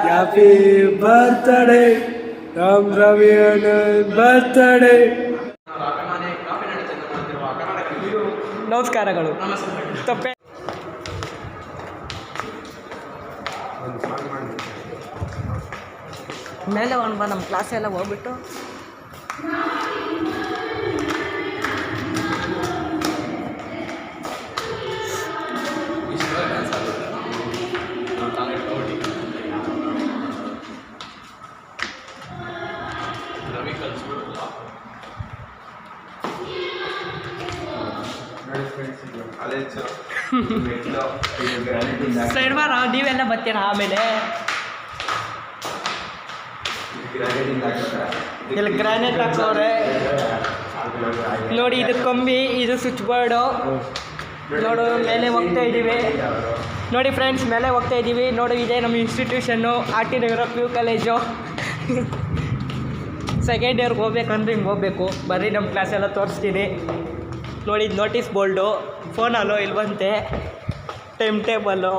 Happy birthday Ram Ravi ಅಣ್ಣನ್ birthday. ನಮಸ್ಕಾರಗಳು. ತಪ್ಪೆ ಮೇಲೆ ಒಂದು ನಮ್ಮ ಕ್ಲಾಸ್ ಎಲ್ಲ ಹೋಗ್ಬಿಟ್ಟು ಸೈಡ್ ಬಾರ ನೀವೆಲ್ಲ ಬರ್ತೀರಾ ಆಮೇಲೆ ಇಲ್ಲಿ ಗ್ರಾನೈಟ್ ಹಾಕೋರೆ ನೋಡಿ. ಇದು ಕಂಬಿ, ಇದು ಸ್ವಿಚ್ ಬೋರ್ಡು ನೋಡು. ಮೇಲೆ ಹೋಗ್ತಾ ಇದ್ದೀವಿ ನೋಡಿ ಫ್ರೆಂಡ್ಸ್, ಮೇಲೆ ಹೋಗ್ತಾ ಇದ್ದೀವಿ ನೋಡು. ಇದೇ ನಮ್ಮ institution, R T Nagar PU college. Second ಇಯರ್ಗೆ ಹೋಗ್ಬೇಕಂದ್ರೆ ಹಿಂಗೆ ಹೋಗ್ಬೇಕು. ಬರ್ರಿ ನಮ್ಮ ಕ್ಲಾಸೆಲ್ಲ ತೋರಿಸ್ತೀನಿ ನೋಡಿ. ನೋಟಿಸ್ ಬೋರ್ಡು, ಫೋನ್ ಅಲೋ ಇಲ್ವಂತೆ, ಟೈಮ್ ಟೇಬಲ್ಲು.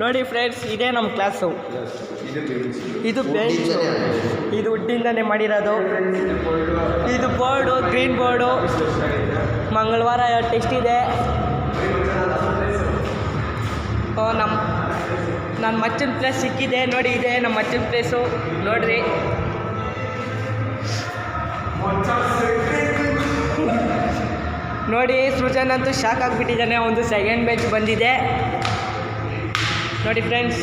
ನೋಡಿ ಫ್ರೆಂಡ್ಸ್, ಇದೇ ನಮ್ಮ ಕ್ಲಾಸು. ಇದು ಬೆಂಚ್, ಇದು ವುಡ್ಡಿಂದನೇ ಮಾಡಿರೋದು. ಇದು ಬೋರ್ಡು, ಗ್ರೀನ್ ಬೋರ್ಡು. ಮಂಗಳವಾರ ಟೆಸ್ಟ್ ಇದೆ. ನನ್ನ ಮಚ್ಚನ ಪ್ಲೇಸ್ ಸಿಕ್ಕಿದೆ ನೋಡಿ. ಇದೆ ನಮ್ಮ ಮಚ್ಚನ ಪ್ಲೇಸು ನೋಡ್ರಿ. ನೋಡಿ ಸೃಜನ್ ಅಂತೂ ಶಾಕ್ ಆಗಿಬಿಟ್ಟಿದ್ದಾನೆ. ಒಂದು ಸೆಕೆಂಡ್ ಬೆಂಚ್ ಬಂದಿದೆ ನೋಡಿ ಫ್ರೆಂಡ್ಸ್.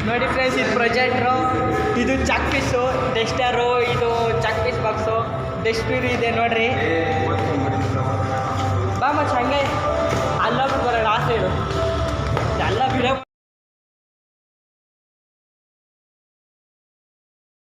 ನೋಡಿ ಫ್ರೆಂಡ್ಸ್, ಇದು ಪ್ರೊಜೆಕ್ಟ್ರು, ಇದು ಚಾಕ್ ಪೀಸು, ಟೆಸ್ಟರು, ಇದು ಚಾಕ್ ಪೀಸ್ ಬಾಕ್ಸು, ಡಸ್ಟ್ಬಿನ್ ಇದೆ ನೋಡ್ರಿ. ಬಾ ಮಚ್ಚ ಹಂಗೆ